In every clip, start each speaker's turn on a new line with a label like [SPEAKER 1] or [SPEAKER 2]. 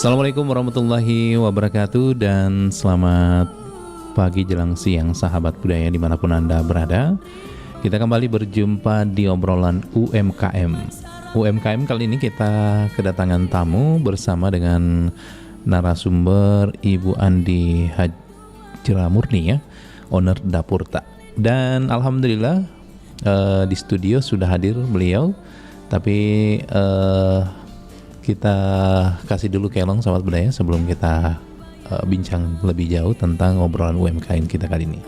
[SPEAKER 1] Assalamualaikum warahmatullahi wabarakatuh dan selamat pagi jelang siang sahabat budaya dimanapun Anda berada. Kita kembali berjumpa di obrolan UMKM. UMKM kali ini kita kedatangan tamu bersama dengan narasumber Ibu Andi Hajramurni ya, owner Dapurta. Dan alhamdulillah di studio sudah hadir beliau. Tapi kita kasih dulu kelong sahabat budaya sebelum kita bincang lebih jauh tentang obrolan UMKM kita kali ini.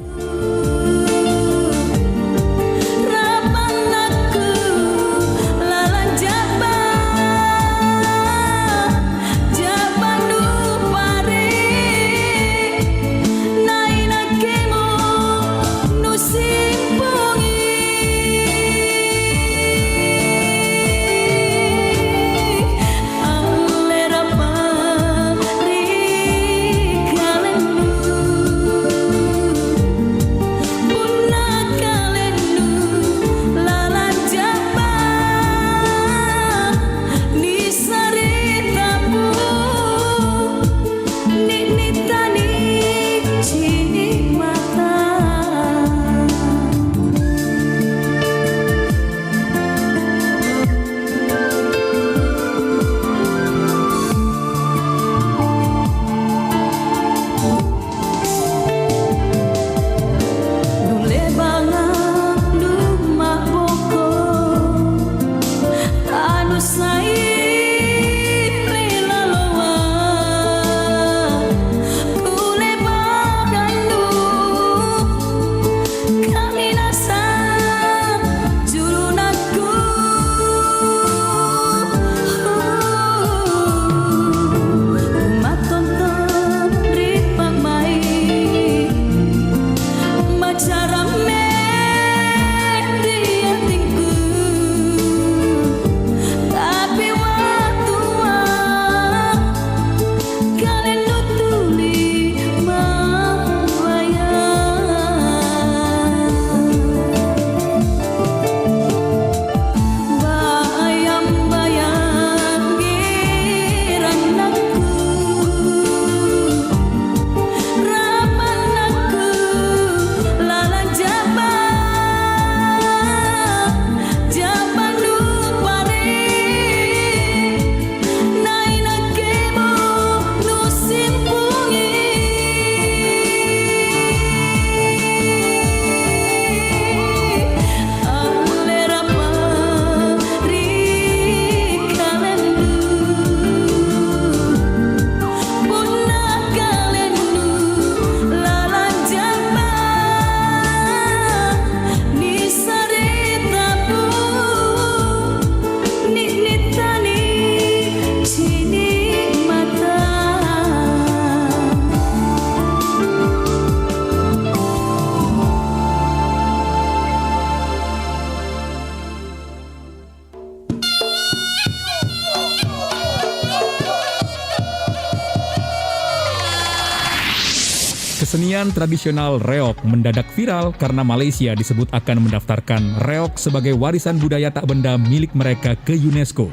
[SPEAKER 2] Kesenian tradisional reog mendadak viral karena Malaysia disebut akan mendaftarkan reog sebagai warisan budaya tak benda milik mereka ke UNESCO.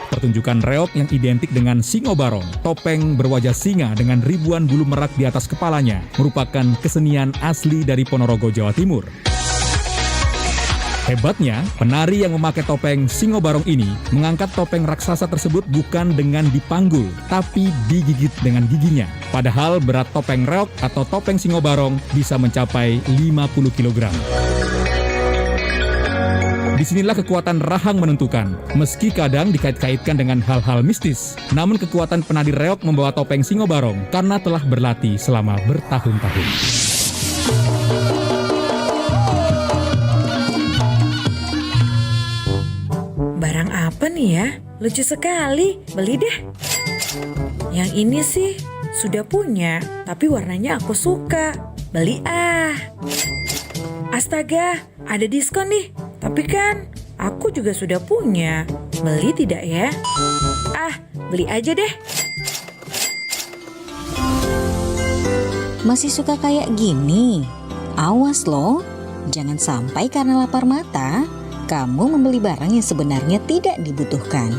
[SPEAKER 2] Pertunjukan reog yang identik dengan singobarong, topeng berwajah singa dengan ribuan bulu merak di atas kepalanya, merupakan kesenian asli dari Ponorogo, Jawa Timur. Hebatnya, penari yang memakai topeng singobarong ini mengangkat topeng raksasa tersebut bukan dengan dipanggul, tapi digigit dengan giginya. Padahal berat topeng reog atau topeng singobarong bisa mencapai 50 kg. Disinilah kekuatan rahang menentukan, meski kadang dikait-kaitkan dengan hal-hal mistis. Namun kekuatan penari reog membawa topeng singobarong karena telah berlatih selama bertahun-tahun.
[SPEAKER 3] Barang apa nih ya? Lucu sekali, beli deh. Yang ini sih sudah punya, tapi warnanya aku suka. Beli ah. Astaga, ada diskon nih. Tapi kan aku juga sudah punya. Beli tidak ya? Ah, beli aja deh.
[SPEAKER 4] Masih suka kayak gini? Awas loh, jangan sampai karena lapar mata, kamu membeli barang yang sebenarnya tidak dibutuhkan.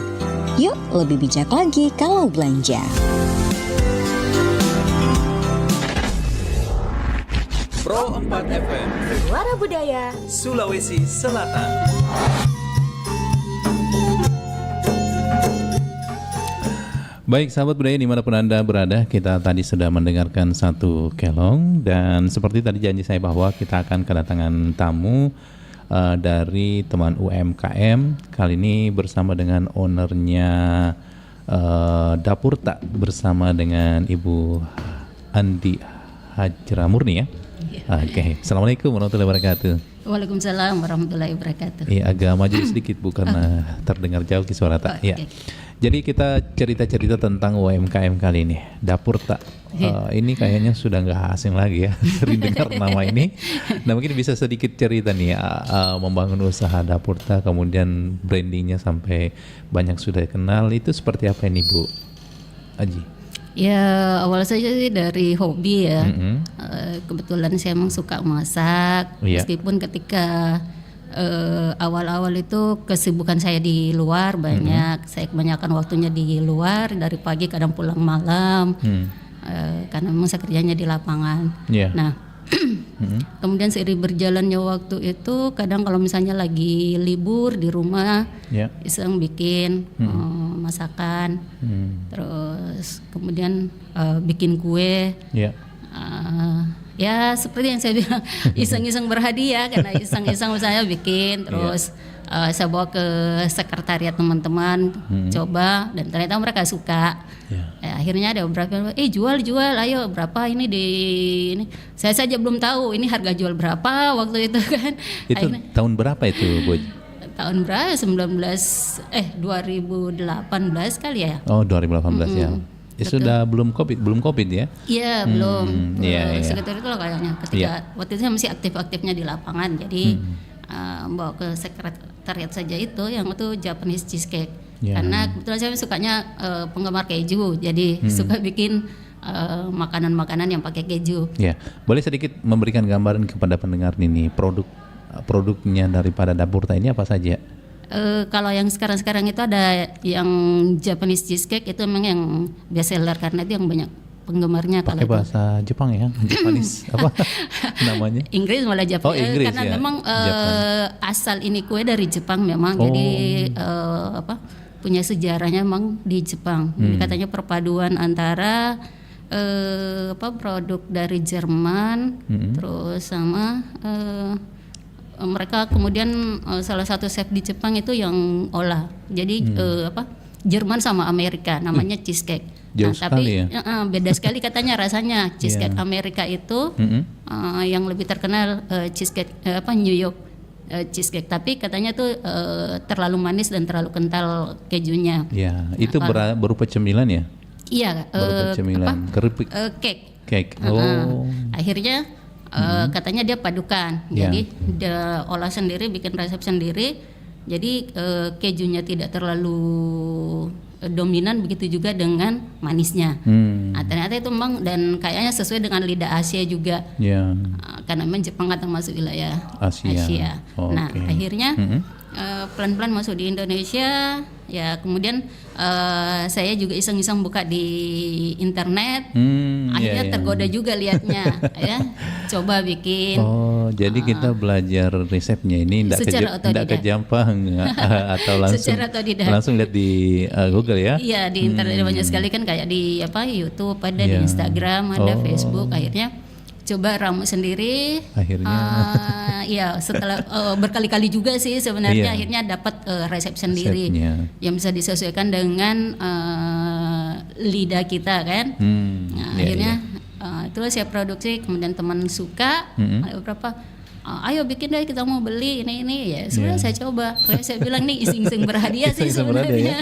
[SPEAKER 4] Yuk lebih bijak lagi kalau belanja.
[SPEAKER 1] Pro 4 FM
[SPEAKER 3] Suara Budaya
[SPEAKER 1] Sulawesi Selatan. Baik sahabat budaya dimanapun Anda berada, kita tadi sudah mendengarkan satu kelong. Dan seperti tadi janji saya bahwa kita akan kedatangan tamu dari teman UMKM. Kali ini bersama dengan ownernya Dapurta, bersama dengan Ibu Andi Hajra Murni ya. Oke. Assalamualaikum warahmatullahi wabarakatuh.
[SPEAKER 5] Waalaikumsalam warahmatullahi wabarakatuh.
[SPEAKER 1] Iya, agak maju sedikit Bu karena terdengar jauh ki suara tak. Iya. Jadi kita cerita-cerita tentang UMKM kali ini, Dapurta. Ini kayaknya sudah nggak asing lagi ya, sering dengar nama ini. Nah mungkin bisa sedikit cerita nih, membangun usaha Dapurta, kemudian brandingnya sampai banyak sudah kenal, itu seperti apa ini Bu Aji?
[SPEAKER 5] Ya awal saja sih dari hobi ya. Kebetulan saya emang suka masak, meskipun ketika awal-awal itu kesibukan saya di luar banyak. Saya kebanyakan waktunya di luar, dari pagi kadang pulang malam, karena memang saya kerjanya di lapangan. Nah kemudian seiring berjalannya waktu itu, kadang kalau misalnya lagi libur di rumah, iseng bikin masakan, terus kemudian bikin kue. Ya seperti yang saya bilang, iseng-iseng berhadiah, karena iseng-iseng misalnya bikin, terus saya bawa ke sekretariat teman-teman, coba, dan ternyata mereka suka. Akhirnya ada beberapa, jual, ayo berapa ini di ini. Saya saja belum tahu ini harga jual berapa waktu itu kan.
[SPEAKER 1] Itu akhirnya, tahun berapa itu Bu?
[SPEAKER 5] Tahun berapa? 2018 kali ya.
[SPEAKER 1] Oh 2018 ya. Sudah belum COVID ya?
[SPEAKER 5] Iya belum. Sekitar itu lah kayaknya. Ketika waktu itu saya masih aktif-aktifnya di lapangan, jadi bawa ke sekretariat saja itu, yang itu Japanese cheesecake. Karena kebetulan saya sukanya penggemar keju, jadi suka bikin makanan-makanan yang pakai keju.
[SPEAKER 1] Boleh sedikit memberikan gambaran kepada pendengar ini, produknya daripada Dapurta ini apa saja?
[SPEAKER 5] Kalau yang sekarang itu ada yang Japanese cheesecake, itu memang yang best seller karena itu yang banyak penggemarnya.
[SPEAKER 1] Pakai bahasa Jepang ya, Japanese apa namanya?
[SPEAKER 5] Inggris malah Jepang.
[SPEAKER 1] Inggris,
[SPEAKER 5] karena memang asal ini kue dari Jepang memang. Jadi punya sejarahnya memang di Jepang. Jadi katanya perpaduan antara produk dari Jerman, terus sama mereka kemudian salah satu chef di Jepang itu yang olah. Jadi Jerman sama Amerika, namanya cheesecake.
[SPEAKER 1] Jauh sekali
[SPEAKER 5] tapi beda sekali katanya rasanya. Cheesecake Amerika itu yang lebih terkenal cheesecake New York cheesecake, tapi katanya tuh terlalu manis dan terlalu kental kejunya.
[SPEAKER 1] Itu berupa cemilan ya?
[SPEAKER 5] Iya,
[SPEAKER 1] berupa cemilan, keripik. Cake.
[SPEAKER 5] Akhirnya katanya dia padukan, jadi dia olah sendiri, bikin resep sendiri, jadi kejunya tidak terlalu dominan, begitu juga dengan manisnya. Ternyata itu memang, dan kayaknya sesuai dengan lidah Asia juga, karena memang Jepang kan termasuk wilayah Asia. Nah akhirnya pelan-pelan masuk di Indonesia. Ya kemudian saya juga iseng-iseng buka di internet, akhirnya tergoda juga lihatnya, ya coba bikin.
[SPEAKER 1] Jadi kita belajar resepnya ini tidak ke Jepang atau langsung lihat di Google ya? Iya
[SPEAKER 5] di internet banyak sekali kan, kayak di YouTube ada, di Instagram ada, Facebook. Akhirnya coba ramu sendiri. Akhirnya setelah berkali-kali juga sih sebenarnya, akhirnya dapat resep sendiri yang bisa disesuaikan dengan lidah kita kan. Akhirnya terus saya produksi, kemudian teman suka, ada beberapa ayo bikin deh, kita mau beli ini ya. Sebenarnya saya coba, saya bilang nih iseng-iseng berhadiah sih sebenarnya.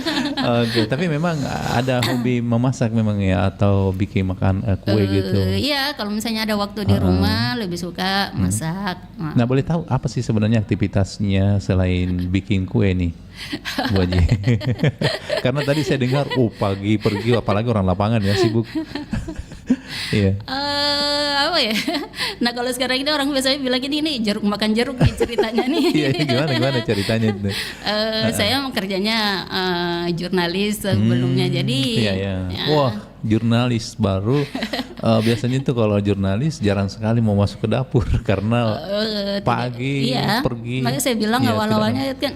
[SPEAKER 1] Tapi memang ada hobi memasak memang ya, atau bikin makan kue gitu?
[SPEAKER 5] Iya, kalau misalnya ada waktu di rumah lebih suka masak.
[SPEAKER 1] Nah boleh tahu apa sih sebenarnya aktivitasnya selain bikin kue nih, Bu Haji? Karena tadi saya dengar pagi pergi, apalagi orang lapangan ya, sibuk.
[SPEAKER 5] apa ya? Nah kalau sekarang ini orang biasanya bilang ini jeruk makan jeruk nih ceritanya nih.
[SPEAKER 1] Iya, gimana ceritanya itu?
[SPEAKER 5] Saya kerjanya jurnalis sebelumnya, jadi
[SPEAKER 1] Iya. Wah, jurnalis baru. Biasanya tuh kalau jurnalis jarang sekali mau masuk ke dapur karena pagi pergi.
[SPEAKER 5] Makanya saya bilang awal-awalnya kan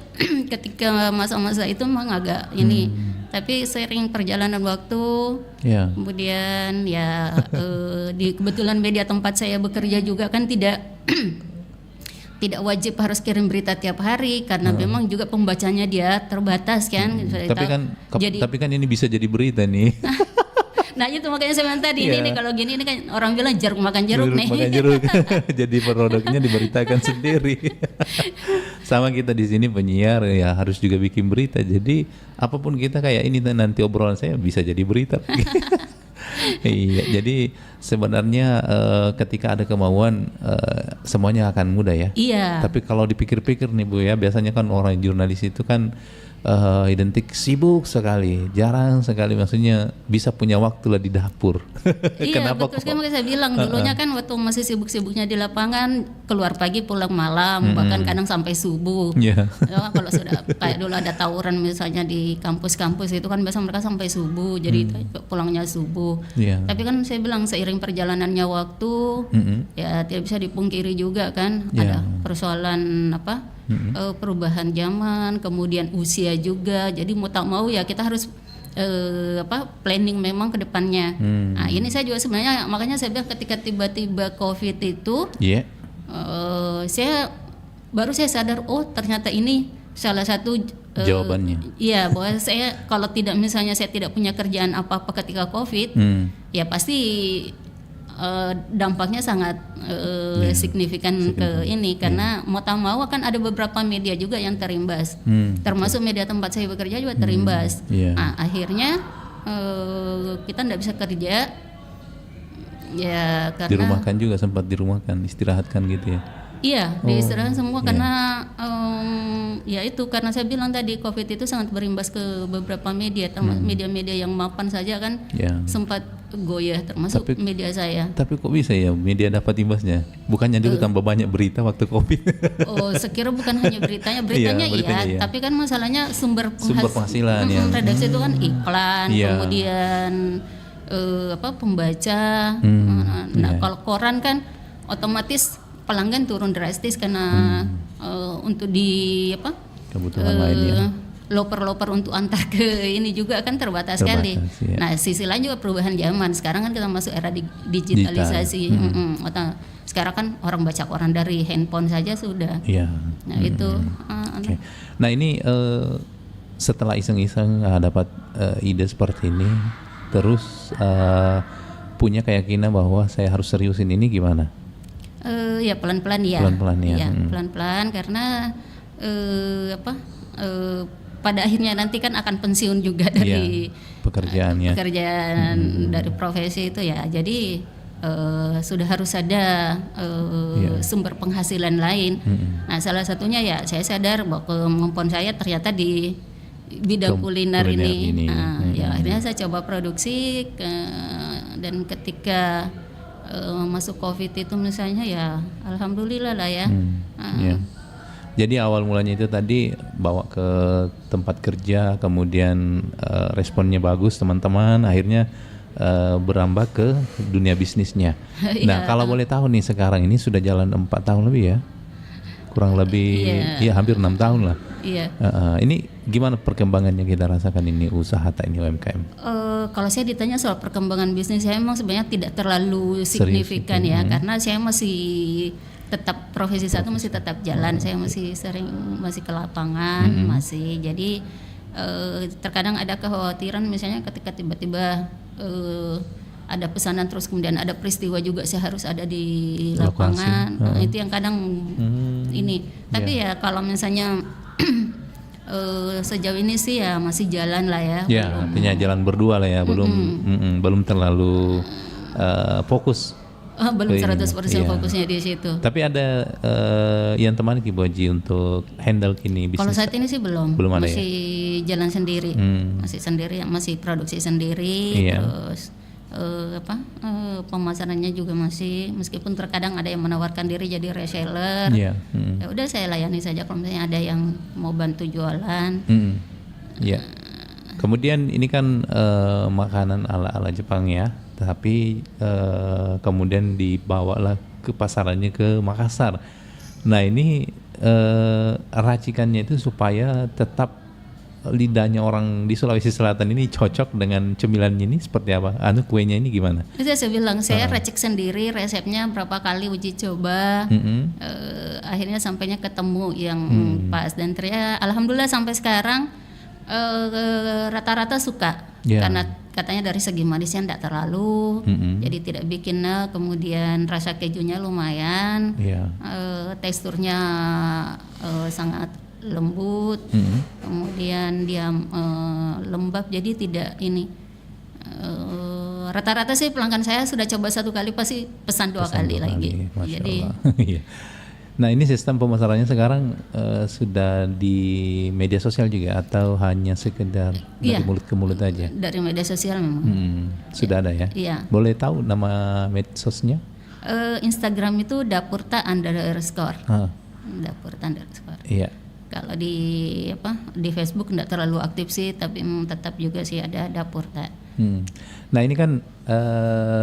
[SPEAKER 5] ketika masa-masa itu memang agak ini, tapi seiring perjalanan waktu, kemudian ya di kebetulan media tempat saya bekerja juga kan tidak tidak wajib harus kirim berita tiap hari karena memang juga pembacanya dia terbatas kan.
[SPEAKER 1] Tapi kan ini bisa jadi berita nih.
[SPEAKER 5] Nah itu makanya saya bilang tadi ini kalau gini ini kan orang bilang jeruk makan jeruk nih.
[SPEAKER 1] Makan jeruk. Jadi produknya diberitakan sendiri. Sama kita di sini penyiar ya harus juga bikin berita. Jadi apapun kita kayak ini nanti obrolan saya bisa jadi berita. Iya, jadi sebenarnya ketika ada kemauan semuanya akan mudah ya.
[SPEAKER 5] Iya.
[SPEAKER 1] Tapi kalau dipikir-pikir nih Bu ya, biasanya kan orang jurnalis itu kan identik sibuk sekali, jarang sekali maksudnya bisa punya waktu lah di dapur.
[SPEAKER 5] Iya, betul sekali. Makanya saya bilang dulunya kan waktu masih sibuk-sibuknya di lapangan keluar pagi pulang malam, bahkan kadang sampai subuh. Ya, kalau sudah kayak dulu ada tawuran misalnya di kampus-kampus itu kan biasa mereka sampai subuh, jadi pulangnya subuh. Tapi kan saya bilang seiring perjalanannya waktu, ya tidak bisa dipungkiri juga kan ada persoalan perubahan zaman, kemudian usia juga. Jadi mau tak mau ya kita harus planning memang ke depannya. Nah, ini saya juga sebenarnya makanya saya bilang ketika tiba-tiba Covid itu saya sadar ternyata ini salah satu
[SPEAKER 1] jawabannya.
[SPEAKER 5] Iya, bahwa saya kalau tidak misalnya saya tidak punya kerjaan apa-apa ketika Covid, ya pasti dampaknya sangat signifikan ke ini karena mau tak mau kan ada beberapa media juga yang terimbas, termasuk media tempat saya bekerja juga terimbas. Nah, akhirnya kita tidak bisa kerja ya karena
[SPEAKER 1] dirumahkan juga, sempat dirumahkan, istirahatkan gitu ya.
[SPEAKER 5] Iya, diistirahatkan semua karena ya itu karena saya bilang tadi Covid itu sangat berimbas ke beberapa media, termasuk media-media yang mapan saja kan sempat goyah, termasuk media saya.
[SPEAKER 1] Tapi kok bisa ya media dapat imbasnya? Bukannya dulu tambah banyak berita waktu Covid?
[SPEAKER 5] Sekira bukan hanya beritanya iya, tapi kan masalahnya sumber
[SPEAKER 1] penghasilan
[SPEAKER 5] redaksi itu kan iklan, kemudian pembaca. Nah, kalau koran kan otomatis pelanggan turun drastis karena untuk di
[SPEAKER 1] kebutuhan lainnya.
[SPEAKER 5] Loper untuk antar ke ini juga kan terbatas sekali.
[SPEAKER 1] Ya.
[SPEAKER 5] Nah, sisi lain juga perubahan zaman. Sekarang kan kita masuk era digitalisasi. Sekarang kan orang baca koran dari handphone saja sudah.
[SPEAKER 1] Iya.
[SPEAKER 5] Nah, itu.
[SPEAKER 1] Okay. Nah, ini setelah iseng-iseng dapat ide seperti ini, terus punya keyakinan bahwa saya harus seriusin ini gimana?
[SPEAKER 5] Ya pelan-pelan ya. Pelan-pelan karena pada akhirnya nanti kan akan pensiun juga dari pekerjaan dari profesi itu ya. Jadi sudah harus ada sumber penghasilan lain. Nah, salah satunya ya saya sadar bahwa kemampuan saya ternyata di bidang kuliner ini. Ya akhirnya saya coba produksi dan ketika masuk Covid itu misalnya ya alhamdulillah lah ya.
[SPEAKER 1] Jadi awal mulanya itu tadi bawa ke tempat kerja, kemudian responnya bagus teman-teman, akhirnya berambah ke dunia bisnisnya. Nah, kalau boleh tahu nih sekarang ini sudah jalan 4 tahun lebih ya? Kurang lebih hampir 6 tahun lah.
[SPEAKER 5] Iya.
[SPEAKER 1] Ini gimana perkembangannya kita rasakan ini usaha ini UMKM?
[SPEAKER 5] Kalau saya ditanya soal perkembangan bisnis saya memang sebenarnya tidak terlalu signifikan ya, karena saya masih tetap profesi satu masih tetap jalan. Saya masih ke lapangan, masih. Jadi terkadang ada kekhawatiran misalnya ketika tiba-tiba ada pesanan terus kemudian ada peristiwa juga saya harus ada di lapangan. Nah, itu yang kadang ini. Tapi ya kalau misalnya sejauh ini sih ya masih jalan lah ya.
[SPEAKER 1] Ya, artinya jalan berdua lah ya, belum terlalu fokus.
[SPEAKER 5] Belum 100% fokusnya di situ.
[SPEAKER 1] Tapi ada yang temani Ki Boji untuk handle kini bisnis.
[SPEAKER 5] Kalau saat ini sih belum ada
[SPEAKER 1] masih
[SPEAKER 5] jalan sendiri, masih produksi sendiri, terus pemasarannya juga masih, meskipun terkadang ada yang menawarkan diri jadi reseller.
[SPEAKER 1] Iya.
[SPEAKER 5] Ya udah saya layani saja kalau misalnya ada yang mau bantu jualan.
[SPEAKER 1] Iya. Kemudian ini kan makanan ala-ala Jepang ya, tapi kemudian dibawalah ke pasarannya ke Makassar. Nah ini racikannya itu supaya tetap lidahnya orang di Sulawesi Selatan ini cocok dengan cemilannya ini seperti apa? Kuenya ini gimana?
[SPEAKER 5] Itu saya bilang saya racik sendiri resepnya, berapa kali uji coba, akhirnya sampainya ketemu yang pas, dan ternyata alhamdulillah sampai sekarang rata-rata suka. Karena katanya dari segi manisnya tidak terlalu, jadi tidak bikin, kemudian rasa kejunya lumayan, teksturnya sangat lembut, kemudian dia lembab, jadi tidak ini. Rata-rata sih pelanggan saya sudah coba 1 kali pasti pesan 2 kali lagi. Jadi
[SPEAKER 1] nah ini sistem pemasarannya sekarang sudah di media sosial juga atau hanya sekedar dari mulut ke mulut aja?
[SPEAKER 5] Dari media sosial memang.
[SPEAKER 1] Sudah ada ya?
[SPEAKER 5] Iya.
[SPEAKER 1] Boleh tahu nama medsosnya?
[SPEAKER 5] Instagram itu Dapurta_. Dapurta_.
[SPEAKER 1] Iya.
[SPEAKER 5] Kalau di Facebook tidak terlalu aktif sih, tapi tetap juga sih ada Dapurta.
[SPEAKER 1] Nah ini kan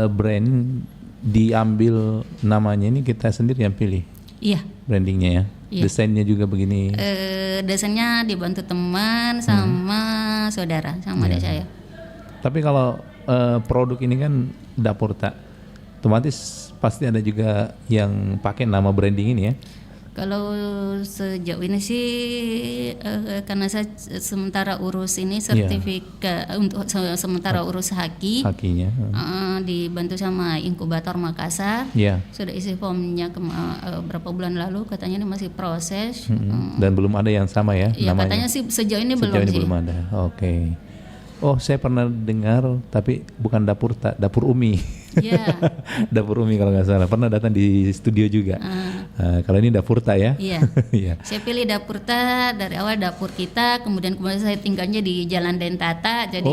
[SPEAKER 1] brand diambil namanya ini kita sendiri yang pilih.
[SPEAKER 5] Iya.
[SPEAKER 1] Brandingnya ya. Iya. Desainnya juga begini.
[SPEAKER 5] Desainnya dibantu teman sama saudara, sama adik saya.
[SPEAKER 1] Tapi kalau produk ini kan Dapurta, otomatis pasti ada juga yang pakai nama branding ini ya.
[SPEAKER 5] Kalau sejauh ini sih karena saya sementara urus ini sertifikat untuk sementara urus hakinya dibantu sama inkubator Makassar. Sudah isi formnya berapa bulan lalu, katanya ini masih proses.
[SPEAKER 1] Dan belum ada yang sama ya?
[SPEAKER 5] Iya,
[SPEAKER 1] namanya.
[SPEAKER 5] katanya sih sejauh ini
[SPEAKER 1] belum ada. Oke. Oh, saya pernah dengar, tapi bukan Dapurta, Dapur Umi.
[SPEAKER 5] Iya.
[SPEAKER 1] Dapur Umi kalau nggak salah. Pernah datang di studio juga. Kalau ini Dapurta ya?
[SPEAKER 5] Iya. Saya pilih Dapurta dari awal, dapur kita. Kemudian saya tinggalnya di Jalan Dentata. Jadi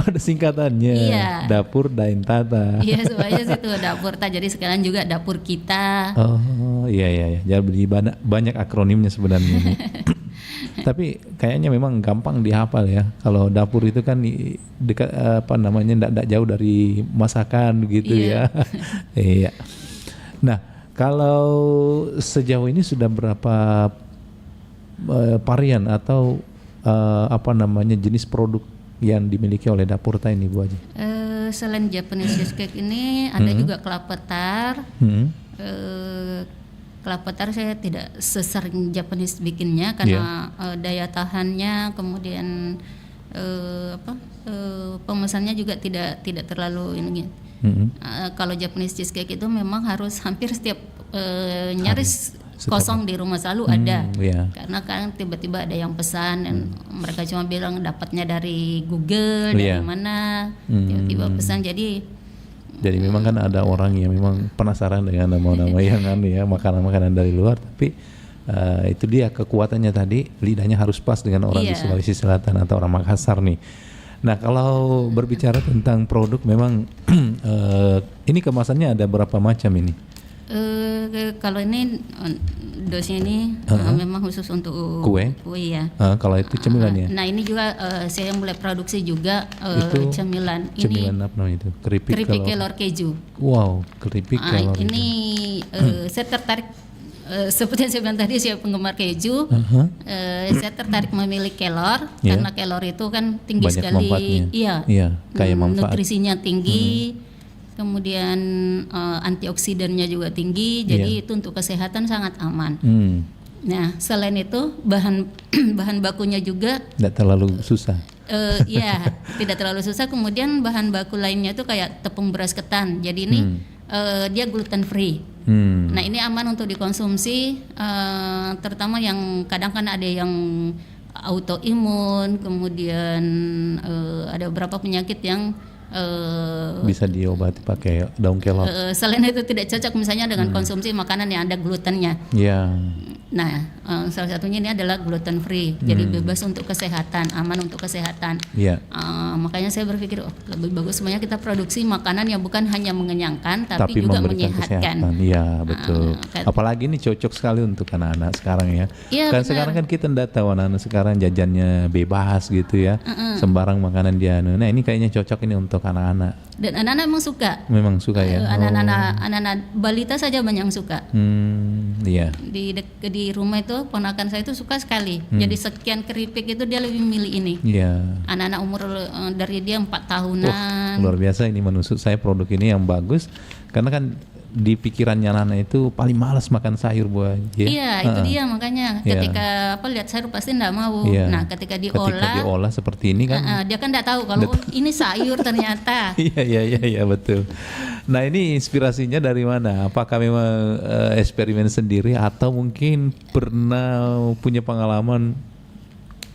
[SPEAKER 1] ada singkatannya.
[SPEAKER 5] Iya.
[SPEAKER 1] Dapur Dentata.
[SPEAKER 5] Iya, semuanya situ Dapurta. Jadi sekalian juga dapur kita.
[SPEAKER 1] Oh iya. Jadi banyak akronimnya sebenarnya ini. Tapi kayaknya memang gampang dihafal ya. Kalau dapur itu kan dekat enggak jauh dari masakan begitu ya. Iya. Nah, kalau sejauh ini sudah berapa varian atau jenis produk yang dimiliki oleh Dapurta ini Bu Haji?
[SPEAKER 5] Selain Japanese cheesecake ini ada juga kelapa tar. Kelapa tar saya tidak sesering Japanese bikinnya karena daya tahannya, kemudian pemesannya juga tidak terlalu ini. Kalau Japanese cheesecake itu memang harus hampir setiap nyaris kosong di rumah selalu ada. Karena kan tiba-tiba ada yang pesan dan mereka cuma bilang dapatnya dari Google dari mana, tiba-tiba pesan. Jadi
[SPEAKER 1] memang kan ada orang yang memang penasaran dengan nama-nama yang makanan-makanan dari luar, tapi itu dia kekuatannya tadi, lidahnya harus pas dengan orang di Sulawesi Selatan atau orang Makassar nih. Nah, kalau berbicara tentang produk, memang ini kemasannya ada berapa macam ini?
[SPEAKER 5] Kalau ini dosnya ini memang khusus untuk
[SPEAKER 1] kue
[SPEAKER 5] ya.
[SPEAKER 1] Kalau itu cemilannya.
[SPEAKER 5] Nah ini juga saya mulai produksi juga cemilan.
[SPEAKER 1] Cemilan apa namanya itu?
[SPEAKER 5] Keripik kelor keju.
[SPEAKER 1] Wow, keripik kelor.
[SPEAKER 5] Ini saya tertarik seperti yang saya bilang tadi, saya penggemar keju. Saya tertarik memilih kelor karena kelor itu kan tinggi
[SPEAKER 1] banyak
[SPEAKER 5] sekali.
[SPEAKER 1] Iya. Kayak manfaat.
[SPEAKER 5] Nutrisinya tinggi. Kemudian antioksidannya juga tinggi, jadi itu untuk kesehatan sangat aman. Nah, selain itu bahan bakunya juga
[SPEAKER 1] tidak terlalu susah.
[SPEAKER 5] Tidak terlalu susah. Kemudian bahan baku lainnya itu kayak tepung beras ketan. Jadi ini dia gluten free. Nah, ini aman untuk dikonsumsi, terutama yang kadang kan ada yang autoimun, kemudian ada beberapa penyakit yang
[SPEAKER 1] bisa diobati pakai daun kelor.
[SPEAKER 5] Selain itu tidak cocok misalnya dengan konsumsi makanan yang ada glutennya. Nah, salah satunya ini adalah gluten free, jadi bebas untuk kesehatan, aman untuk kesehatan.
[SPEAKER 1] Iya.
[SPEAKER 5] Makanya saya berpikir lebih bagus semuanya kita produksi makanan yang bukan hanya mengenyangkan, tapi juga
[SPEAKER 1] memberikan
[SPEAKER 5] menyehatkan.
[SPEAKER 1] kesehatan. Iya, betul.
[SPEAKER 5] kan-
[SPEAKER 1] Apalagi ini cocok sekali untuk anak-anak sekarang ya.
[SPEAKER 5] Iya,
[SPEAKER 1] Kan
[SPEAKER 5] benar.
[SPEAKER 1] sekarang kan kita ndak tahu anak-anak sekarang jajannya bebas gitu ya. Sembarang makanan dia. Nah, ini kayaknya cocok ini untuk anak-anak.
[SPEAKER 5] Dan anak-anak memang suka.
[SPEAKER 1] Memang suka ya.
[SPEAKER 5] Anak-anak balita saja banyak yang suka.
[SPEAKER 1] Iya.
[SPEAKER 5] Di rumah itu ponakan saya itu suka sekali. Jadi sekian keripik itu dia lebih milih ini.
[SPEAKER 1] Iya.
[SPEAKER 5] Anak-anak umur dari dia 4 tahunan.
[SPEAKER 1] Luar biasa ini menurut saya produk ini yang bagus karena kan di pikirannya anak itu paling malas makan sayur buah.
[SPEAKER 5] Iya, itu dia makanya
[SPEAKER 1] Iya.
[SPEAKER 5] ketika lihat sayur pasti enggak mau.
[SPEAKER 1] Iya.
[SPEAKER 5] Nah, ketika
[SPEAKER 1] Ketika
[SPEAKER 5] diolah,
[SPEAKER 1] diolah seperti ini kan.
[SPEAKER 5] dia kan enggak tahu kalau oh, ini sayur ternyata.
[SPEAKER 1] Iya betul. Nah ini inspirasinya dari mana? Apakah memang eksperimen sendiri atau mungkin pernah punya pengalaman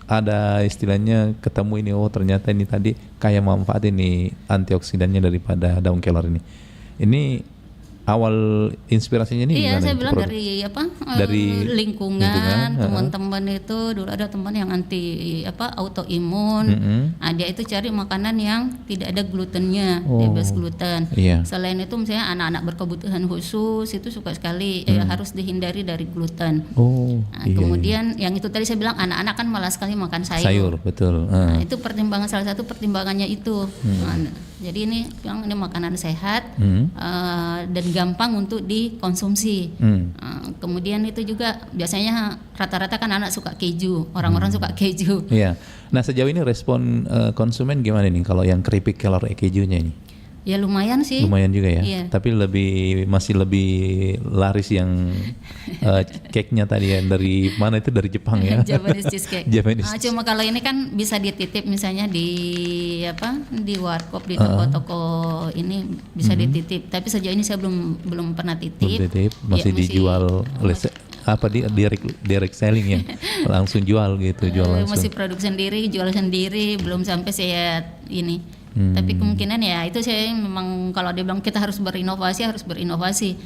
[SPEAKER 1] ada istilahnya ketemu ini oh ternyata ini tadi kayak manfaat ini antioksidannya daripada daun kelor ini. Ini awal inspirasinya ini
[SPEAKER 5] Iya,
[SPEAKER 1] gimana?
[SPEAKER 5] saya
[SPEAKER 1] itu
[SPEAKER 5] bilang
[SPEAKER 1] produk?
[SPEAKER 5] dari lingkungan,
[SPEAKER 1] heeh.
[SPEAKER 5] teman-teman itu dulu ada teman yang anti autoimun. Nah, dia itu cari makanan yang tidak ada glutennya,
[SPEAKER 1] Oh.
[SPEAKER 5] bebas gluten.
[SPEAKER 1] Iya.
[SPEAKER 5] Selain itu misalnya anak-anak berkebutuhan khusus itu suka sekali harus dihindari dari gluten.
[SPEAKER 1] Oh,
[SPEAKER 5] Nah,
[SPEAKER 1] iya,
[SPEAKER 5] kemudian yang itu tadi saya bilang anak-anak kan malas sekali makan sayur.
[SPEAKER 1] sayur betul.
[SPEAKER 5] Nah, itu pertimbangan salah satu pertimbangannya itu. Nah, jadi ini bilang ini makanan sehat dan gampang untuk dikonsumsi. Kemudian itu juga biasanya rata-rata kan anak suka keju, orang-orang suka keju.
[SPEAKER 1] Iya. Nah sejauh ini respon konsumen gimana nih kalau yang keripik kelor kejunya ini?
[SPEAKER 5] Ya lumayan sih.
[SPEAKER 1] Lumayan juga ya.
[SPEAKER 5] Iya.
[SPEAKER 1] Tapi masih lebih laris yang cake-nya tadi ya dari mana itu dari Jepang ya.
[SPEAKER 5] Japanese cheesecake.
[SPEAKER 1] Japanese.
[SPEAKER 5] Cuma kalau ini kan bisa dititip misalnya di di warkop, di toko-toko ini bisa dititip. Tapi sejauh ini saya belum pernah titip.
[SPEAKER 1] Belum titip, masih
[SPEAKER 5] Ya,
[SPEAKER 1] dijual direct selling ya. Langsung jual gitu, jual langsung.
[SPEAKER 5] masih produk sendiri, jual sendiri, belum sampai saya ini. Tapi kemungkinan ya itu saya memang kalau dia bilang kita harus berinovasi.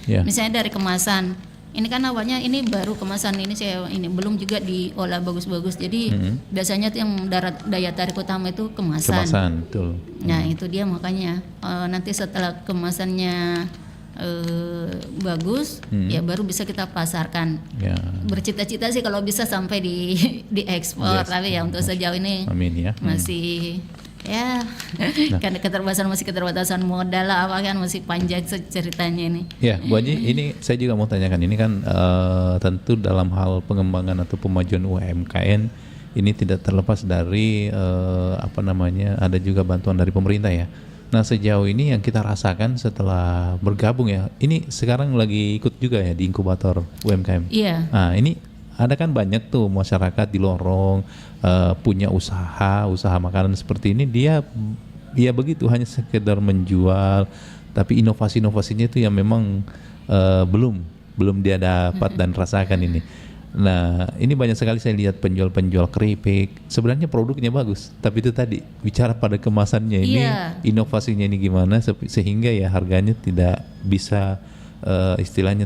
[SPEAKER 1] Yeah.
[SPEAKER 5] Misalnya dari kemasan. Ini kan awalnya ini baru kemasan ini belum juga diolah bagus-bagus. Jadi biasanya tuh yang daya tarik utama itu kemasan.
[SPEAKER 1] Kemasan, betul.
[SPEAKER 5] Nah, itu dia makanya nanti setelah kemasannya bagus ya baru bisa kita pasarkan.
[SPEAKER 1] Ya.
[SPEAKER 5] Bercita-cita sih kalau bisa sampai di ekspor, tapi ya untuk sejauh ini
[SPEAKER 1] Amin ya.
[SPEAKER 5] masih ya karena keterbatasan modal lah apa kan masih panjang ceritanya ini.
[SPEAKER 1] Ya, Bu Haji, ini saya juga mau tanyakan ini kan tentu dalam hal pengembangan atau pemajuan UMKM ini tidak terlepas dari ada juga bantuan dari pemerintah ya. Nah sejauh ini yang kita rasakan setelah bergabung ya, ini sekarang lagi ikut juga ya di inkubator UMKM.
[SPEAKER 5] Iya.
[SPEAKER 1] Nah ini ada kan banyak tuh masyarakat di lorong punya usaha makanan seperti ini dia begitu hanya sekedar menjual, tapi inovasinya itu yang memang belum dia dapat dan rasakan ini. Nah ini banyak sekali saya lihat penjual keripik sebenarnya produknya bagus, tapi itu tadi bicara pada kemasannya ini inovasinya ini gimana sehingga ya harganya tidak bisa istilahnya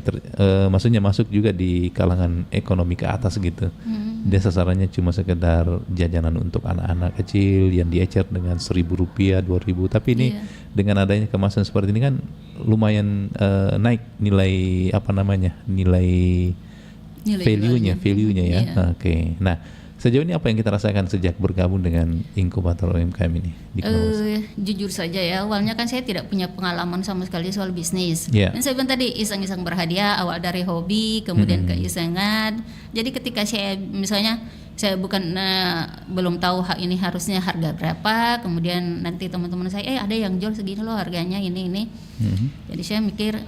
[SPEAKER 1] maksudnya masuk juga di kalangan ekonomi ke atas gitu. Dia sasarannya cuma sekedar jajanan untuk anak-anak kecil yang diecer dengan Rp1.000, Rp2.000. Tapi ini dengan adanya kemasan seperti ini kan lumayan naik nilai value-nya ya.
[SPEAKER 5] Iya.
[SPEAKER 1] Oke. Nah, sejauh ini apa yang kita rasakan sejak bergabung dengan inkubator UMKM ini di Knowles?
[SPEAKER 5] Jujur saja ya, awalnya kan saya tidak punya pengalaman sama sekali soal bisnis.
[SPEAKER 1] Yeah.
[SPEAKER 5] Dan saya bilang tadi iseng-iseng berhadiah, awal dari hobi, kemudian keisengan. Jadi ketika saya misalnya saya belum tahu ini harusnya harga berapa, kemudian nanti teman-teman saya ada yang jual segini loh harganya ini. Jadi saya mikir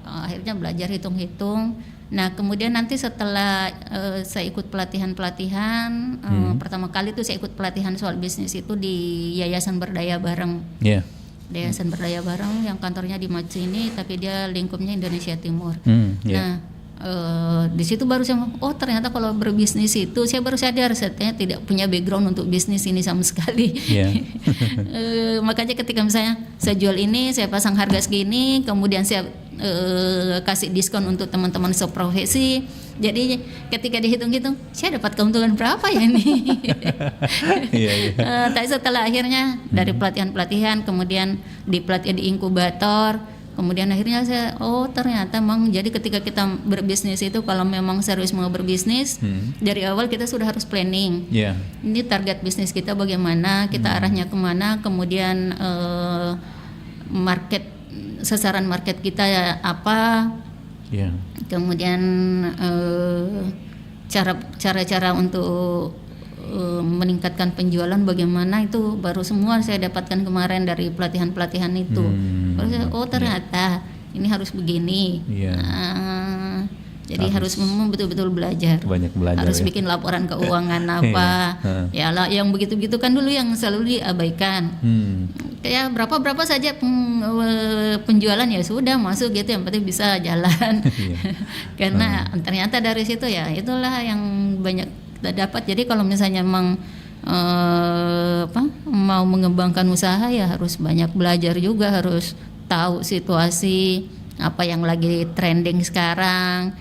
[SPEAKER 5] akhirnya belajar hitung-hitung. Nah kemudian nanti setelah saya ikut pelatihan pertama kali itu saya ikut pelatihan soal bisnis itu di Yayasan Berdaya Bareng.
[SPEAKER 1] Yeah.
[SPEAKER 5] Yayasan Berdaya Bareng yang kantornya di Macu ini, tapi dia lingkupnya Indonesia Timur.
[SPEAKER 1] Yeah.
[SPEAKER 5] Nah di situ baru saya ternyata kalau berbisnis itu saya baru sadar saya tidak punya background untuk bisnis ini sama sekali.
[SPEAKER 1] Yeah.
[SPEAKER 5] Makanya ketika misalnya saya jual ini, saya pasang harga segini, kemudian saya kasih diskon untuk teman-teman seprofesi. Jadi ketika dihitung-hitung, saya dapat keuntungan berapa ya ini?
[SPEAKER 1] Iya, iya.
[SPEAKER 5] Tapi setelah akhirnya dari pelatihan-pelatihan, kemudian dipelatih di inkubator, kemudian akhirnya saya, ternyata memang jadi ketika kita berbisnis itu kalau memang serius mau berbisnis, dari awal kita sudah harus planning.
[SPEAKER 1] Iya.
[SPEAKER 5] Ini target bisnis kita bagaimana, kita arahnya kemana, kemudian sasaran market kita apa.
[SPEAKER 1] Iya.
[SPEAKER 5] Kemudian cara-cara untuk meningkatkan penjualan bagaimana, itu baru semua saya dapatkan kemarin dari pelatihan-pelatihan itu. Baru saya, ternyata ini harus begini.
[SPEAKER 1] Iya.
[SPEAKER 5] Jadi harus betul-betul belajar.
[SPEAKER 1] Banyak belajar.
[SPEAKER 5] Harus
[SPEAKER 1] ya.
[SPEAKER 5] bikin laporan keuangan apa. Ya lah, yang begitu-begitu kan dulu yang selalu diabaikan. Kayak berapa saja penjualan ya sudah masuk gitu, yang penting bisa jalan. Karena ternyata dari situ ya itulah yang banyak kita dapat. Jadi kalau misalnya memang mau mengembangkan usaha ya harus banyak belajar juga, harus tahu situasi apa yang lagi trending sekarang.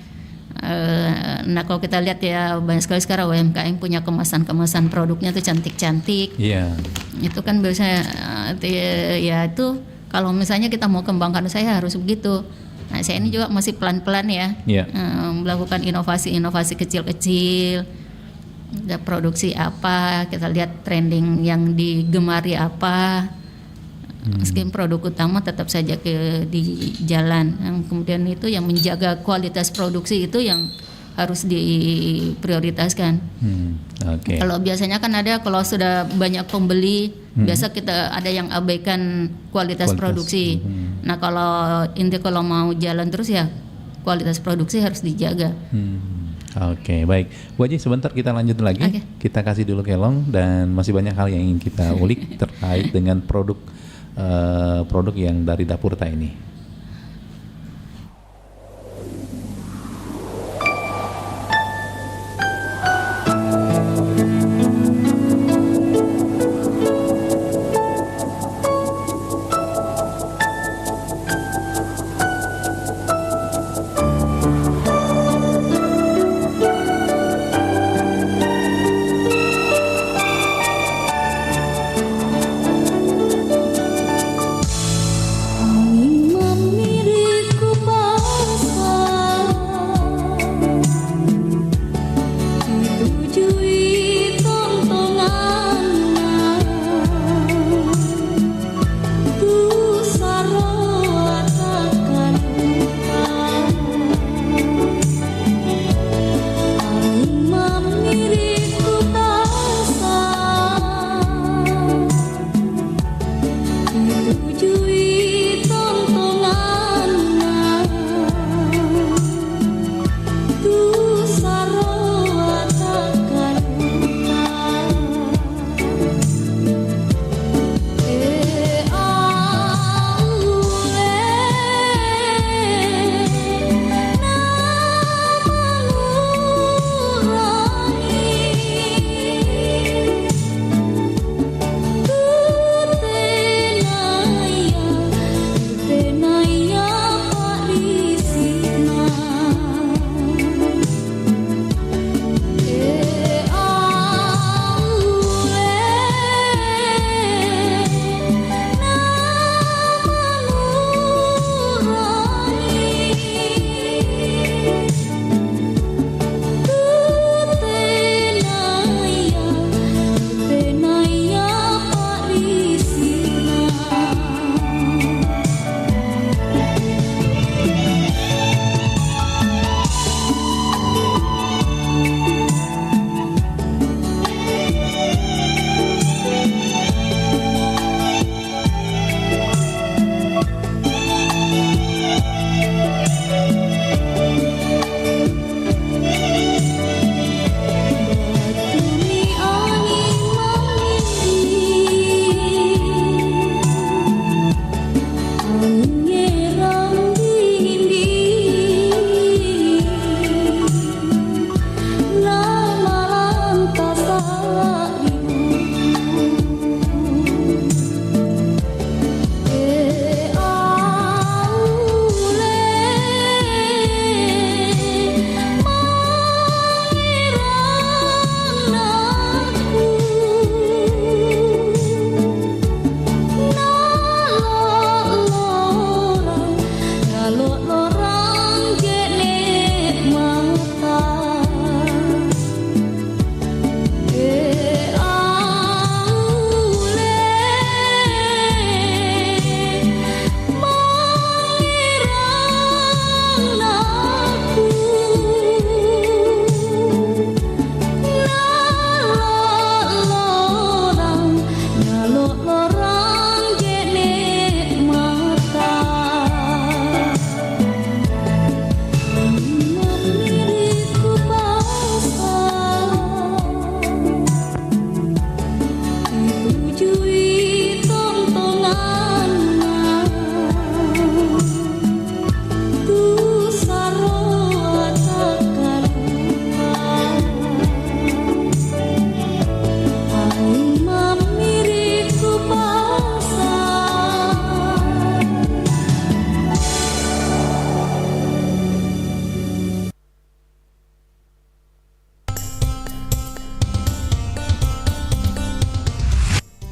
[SPEAKER 5] Nah kalau kita lihat ya banyak sekali sekarang UMKM punya kemasan produknya tuh cantik-cantik.
[SPEAKER 1] Iya.
[SPEAKER 5] Itu kan biasanya ya itu kalau misalnya kita mau kembangkan saya harus begitu. Nah saya ini juga masih pelan-pelan ya.
[SPEAKER 1] Iya.
[SPEAKER 5] Melakukan inovasi-inovasi kecil-kecil. Ada produksi apa, kita lihat trending yang digemari apa. Meski produk utama tetap saja di jalan. Kemudian itu yang menjaga kualitas produksi itu yang harus diprioritaskan.
[SPEAKER 1] Oke.
[SPEAKER 5] Kalau biasanya kan ada kalau sudah banyak pembeli, biasa kita ada yang abaikan kualitas produksi. Nah kalau mau jalan terus ya kualitas produksi harus dijaga.
[SPEAKER 1] Oke, baik. Bu Haji, sebentar kita lanjut lagi.
[SPEAKER 5] Oke.
[SPEAKER 1] Kita kasih dulu kelong dan masih banyak hal yang ingin kita ulik terkait dengan produk yang dari Dapurta ini.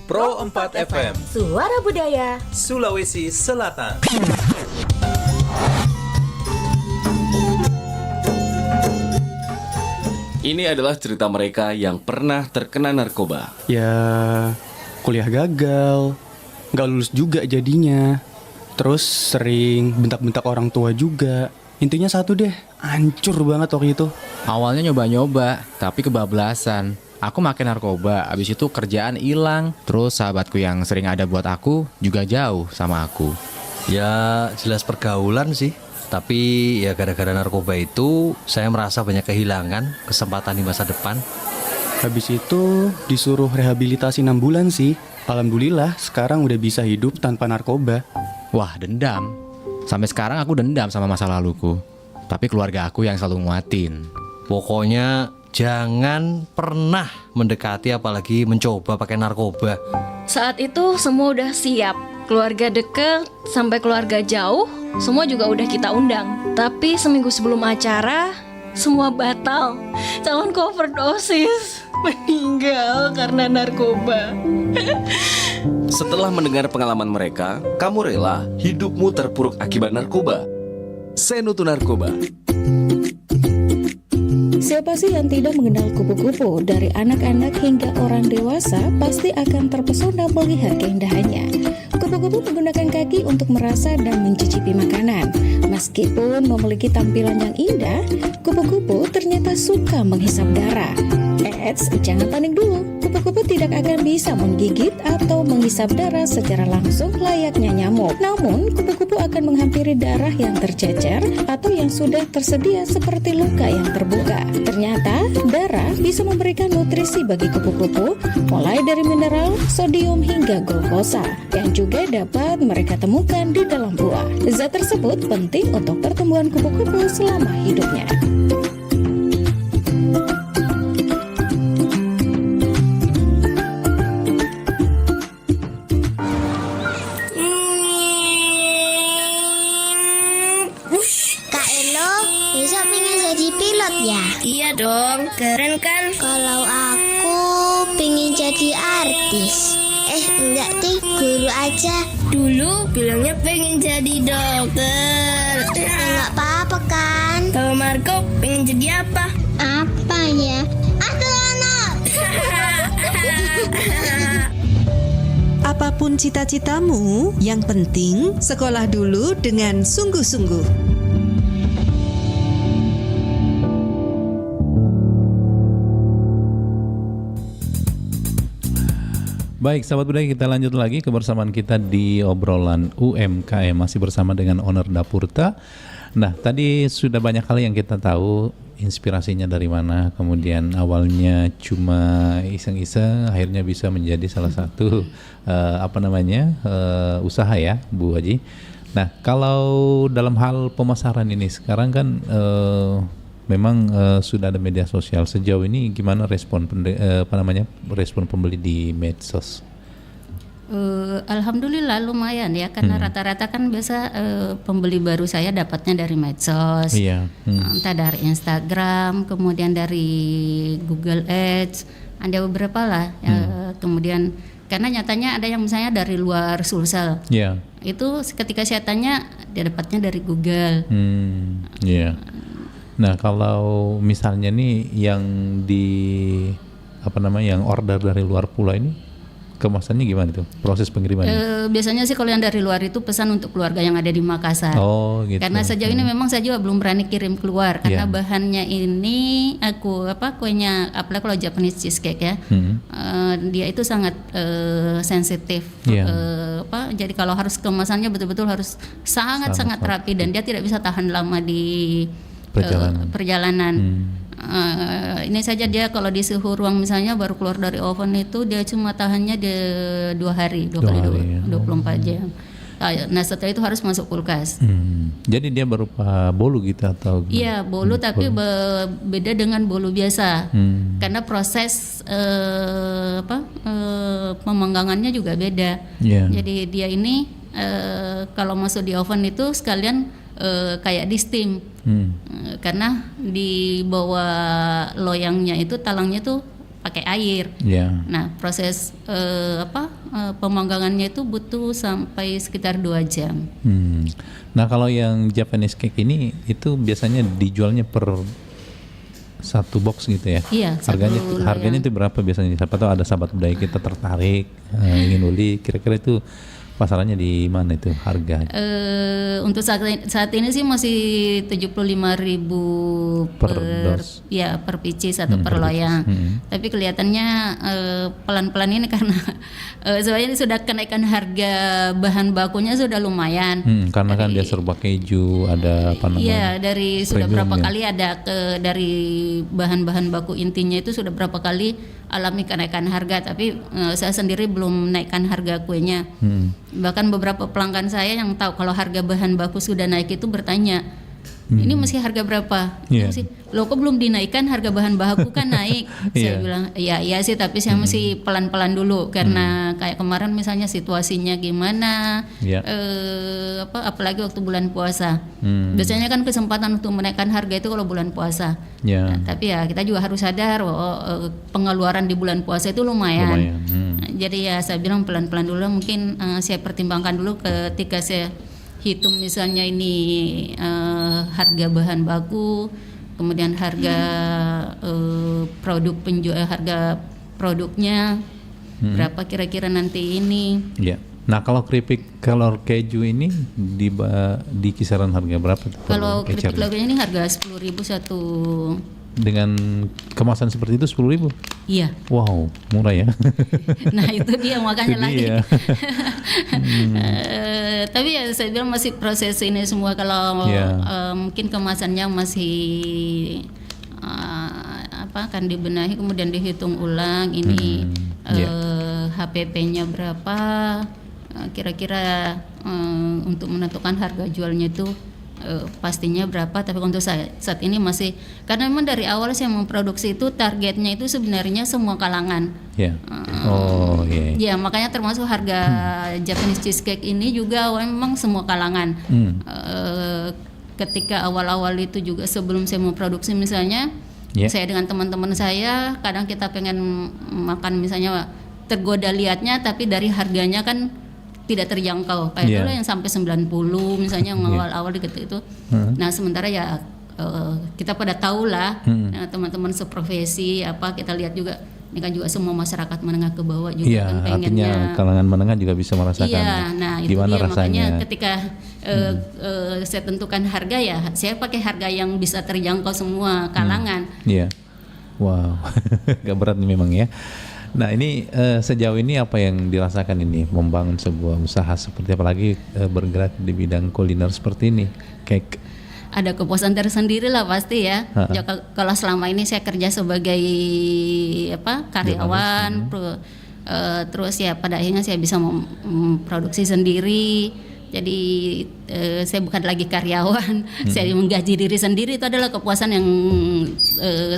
[SPEAKER 1] Pro 4 FM,
[SPEAKER 3] Suara Budaya.
[SPEAKER 1] Sulawesi Selatan.
[SPEAKER 6] Ini adalah cerita mereka yang pernah terkena narkoba.
[SPEAKER 7] Ya, kuliah gagal, nggak lulus juga jadinya. Terus sering bentak-bentak orang tua juga. Intinya satu deh, hancur banget waktu itu.
[SPEAKER 8] Awalnya nyoba-nyoba, tapi kebablasan. Aku makin narkoba, abis itu kerjaan hilang. Terus sahabatku yang sering ada buat aku juga jauh sama aku.
[SPEAKER 9] Ya jelas pergaulan sih. Tapi ya gara-gara narkoba itu saya merasa banyak kehilangan kesempatan di masa depan.
[SPEAKER 7] Habis itu disuruh rehabilitasi 6 bulan sih. Alhamdulillah sekarang udah bisa hidup tanpa narkoba.
[SPEAKER 8] Wah, dendam. Sampai sekarang aku dendam sama masa laluku. Tapi keluarga aku yang selalu nguatin.
[SPEAKER 9] Pokoknya jangan pernah mendekati apalagi mencoba pakai narkoba.
[SPEAKER 10] Saat itu semua udah siap. Keluarga deket sampai keluarga jauh, semua juga udah kita undang. Tapi seminggu sebelum acara, semua batal. Calon overdosis meninggal karena narkoba.
[SPEAKER 6] Setelah mendengar pengalaman mereka, kamu rela hidupmu terpuruk akibat narkoba? Senutu Narkoba.
[SPEAKER 11] Siapa sih yang tidak mengenal kupu-kupu? Dari anak-anak hingga orang dewasa pasti akan terpesona melihat keindahannya. Kupu-kupu menggunakan kaki untuk merasa dan mencicipi makanan. Meskipun memiliki tampilan yang indah, kupu-kupu ternyata suka menghisap darah. Eits, jangan panik dulu. Kupu-kupu tidak akan bisa menggigit atau menghisap darah secara langsung layaknya nyamuk. Namun, kupu-kupu akan menghampiri darah yang tercecer atau yang sudah tersedia seperti luka yang terbuka. Ternyata, darah bisa memberikan nutrisi bagi kupu-kupu, mulai dari mineral, sodium hingga glukosa, yang juga dapat mereka temukan di dalam buah. Zat tersebut penting untuk pertumbuhan kupu-kupu selama hidupnya.
[SPEAKER 12] Besok pengen jadi pilot ya?
[SPEAKER 13] Iya dong, keren kan?
[SPEAKER 12] Kalau aku pengen jadi artis. Enggak deh, guru aja.
[SPEAKER 13] Dulu bilangnya pengen jadi dokter.
[SPEAKER 12] Enggak apa-apa kan?
[SPEAKER 13] Kalau Marco pengen jadi apa?
[SPEAKER 12] Apa ya? Astronot.
[SPEAKER 14] Apapun cita-citamu, yang penting sekolah dulu dengan sungguh-sungguh.
[SPEAKER 1] Baik, sahabat budaya, kita lanjut lagi kebersamaan kita di obrolan UMKM, masih bersama dengan owner Dapurta. Nah, tadi sudah banyak hal yang kita tahu, inspirasinya dari mana, kemudian awalnya cuma iseng-iseng, akhirnya bisa menjadi salah satu usaha ya, Bu Haji. Nah, kalau dalam hal pemasaran ini sekarang kan memang sudah ada media sosial. Sejauh ini gimana respon respon pembeli di medsos?
[SPEAKER 5] Alhamdulillah lumayan ya, karena rata-rata kan biasa pembeli baru saya dapatnya dari medsos, entah dari Instagram, kemudian dari Google Ads, ada beberapa lah. Kemudian karena nyatanya ada yang misalnya dari luar Sulsel, itu ketika saya tanya dia dapatnya dari Google.
[SPEAKER 1] Nah, kalau misalnya nih yang yang order dari luar pulau ini kemasannya gimana tuh? Proses pengirimannya?
[SPEAKER 5] Biasanya sih kalau yang dari luar itu pesan untuk keluarga yang ada di Makassar.
[SPEAKER 1] Oh, gitu.
[SPEAKER 5] Karena sejauh ini memang saya juga belum berani kirim keluar karena bahannya ini kuenya, apalagi kalau Japanese cheesecake ya. Dia itu sangat sensitif. Jadi kalau harus kemasannya betul-betul harus sangat rapi dan dia tidak bisa tahan lama di perjalanan. Ini saja dia kalau di suhu ruang misalnya baru keluar dari oven itu dia cuma tahannya 2 hari, 24 jam. Nah setelah itu harus masuk kulkas.
[SPEAKER 1] Jadi dia berupa bolu gitu atau gimana? Iya
[SPEAKER 5] bolu, tapi beda dengan bolu biasa. Karena proses pemanggangannya juga beda. Jadi dia ini kalau masuk di oven itu sekalian kayak di steam. Karena di bawah loyangnya itu talangnya tuh pakai air.
[SPEAKER 1] Ya.
[SPEAKER 5] Nah, proses pemanggangannya itu butuh sampai sekitar 2 jam.
[SPEAKER 1] Nah, kalau yang Japanese cake ini itu biasanya dijualnya per satu box gitu ya?
[SPEAKER 5] Iya.
[SPEAKER 1] Harganya itu berapa biasanya? Siapa tahu ada sahabat budaya kita tertarik ingin beli. Kira-kira itu pasarannya di mana itu harga?
[SPEAKER 5] Untuk saat ini sih masih 75.000
[SPEAKER 1] per dos.
[SPEAKER 5] Ya, per pieces atau per loyang. Tapi kelihatannya pelan-pelan ini karena sebenarnya sudah kenaikan harga bahan bakunya sudah lumayan.
[SPEAKER 1] Karena kan dia serba keju, ada apa namanya?
[SPEAKER 5] Iya, dari sudah berapa
[SPEAKER 1] premiumnya.
[SPEAKER 5] kali ada dari bahan-bahan baku intinya itu sudah berapa kali alami kenaikan harga, tapi saya sendiri belum naikkan harga kuenya. Bahkan beberapa pelanggan saya yang tahu kalau harga bahan baku sudah naik itu bertanya, ini masih harga berapa? Loh, kok belum dinaikkan, harga bahan baku kan naik. Saya bilang, iya sih, tapi saya masih pelan-pelan dulu karena kayak kemarin misalnya situasinya gimana, apalagi waktu bulan puasa. Biasanya kan kesempatan untuk menaikkan harga itu kalau bulan puasa. Nah, tapi ya kita juga harus sadar bahwa pengeluaran di bulan puasa itu lumayan. Nah, jadi ya saya bilang pelan-pelan dulu, mungkin saya pertimbangkan dulu ketika saya hitung misalnya ini harga bahan baku, kemudian harga harga produknya berapa kira-kira nanti ini.
[SPEAKER 1] Ya. Nah, kalau keripik kelor keju ini di kisaran harga berapa?
[SPEAKER 5] Kalau keripik kejunya ini harga 10.000 satu.
[SPEAKER 1] Dengan kemasan seperti itu 10.000?
[SPEAKER 5] Iya.
[SPEAKER 1] Wow, murah ya.
[SPEAKER 5] Nah, itu dia makanya
[SPEAKER 1] itu
[SPEAKER 5] lagi.
[SPEAKER 1] dia.
[SPEAKER 5] Tapi ya saya bilang masih proses ini semua, kalau mungkin kemasannya masih akan dibenahi, kemudian dihitung ulang ini HPP-nya berapa, kira-kira untuk menentukan harga jualnya itu pastinya berapa. Tapi untuk saya saat ini masih, karena memang dari awal saya memproduksi itu targetnya itu sebenarnya semua kalangan. Ya, makanya termasuk harga Japanese cheesecake ini juga memang semua kalangan. Ketika awal-awal itu juga sebelum saya memproduksi misalnya, saya dengan teman-teman saya kadang kita pengen makan misalnya, tergoda lihatnya tapi dari harganya kan tidak terjangkau, kayak dulu yang sampai 90 misalnya yang awal-awal gitu itu. Nah, sementara ya kita pada tahu lah, teman-teman seprofesi kita lihat juga ini kan juga semua masyarakat menengah ke bawah juga kan pengennya.
[SPEAKER 1] Artinya kalangan menengah juga bisa merasakan
[SPEAKER 5] nah itu
[SPEAKER 1] gimana
[SPEAKER 5] dia,
[SPEAKER 1] rasanya.
[SPEAKER 5] makanya ketika saya tentukan harga ya saya pakai harga yang bisa terjangkau semua kalangan.
[SPEAKER 1] Wow, gak berat nih memang ya. Nah, ini sejauh ini apa yang dirasakan ini membangun sebuah usaha seperti, apalagi bergerak di bidang kuliner seperti ini, cake?
[SPEAKER 5] Ada kepuasan tersendiri lah pasti ya. Kalau selama ini saya kerja sebagai karyawan, terus ya pada akhirnya saya bisa memproduksi sendiri. Jadi saya bukan lagi karyawan, saya menggaji diri sendiri, itu adalah kepuasan yang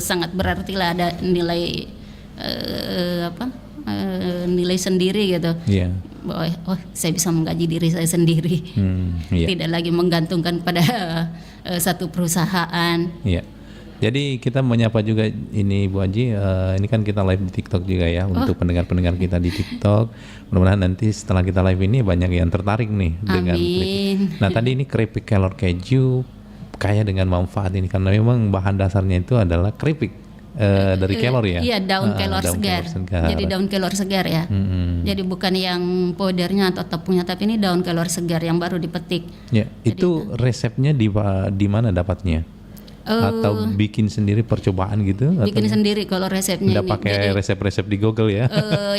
[SPEAKER 5] sangat berarti lah, ada nilai nilai sendiri gitu. Bahwa saya bisa menggaji diri saya sendiri, tidak lagi menggantungkan pada satu perusahaan.
[SPEAKER 1] Jadi kita menyapa juga ini Bu Aji, ini kan kita live di TikTok juga ya, untuk pendengar-pendengar kita di TikTok. Mudah-mudahan nanti setelah kita live ini banyak yang tertarik nih dengan keripik. Nah, tadi ini keripik kelor keju kaya dengan manfaat ini karena memang bahan dasarnya itu adalah keripik. Dari kelor ya? Iya, daun kelor segar.
[SPEAKER 5] Jadi daun kelor segar ya. Jadi bukan yang powdernya atau tepungnya, tapi ini daun kelor segar yang baru dipetik.
[SPEAKER 1] Itu resepnya di mana dapatnya? Atau bikin sendiri percobaan gitu?
[SPEAKER 5] Bikin sendiri kalau resepnya.
[SPEAKER 1] Udah pakai resep-resep di Google ya?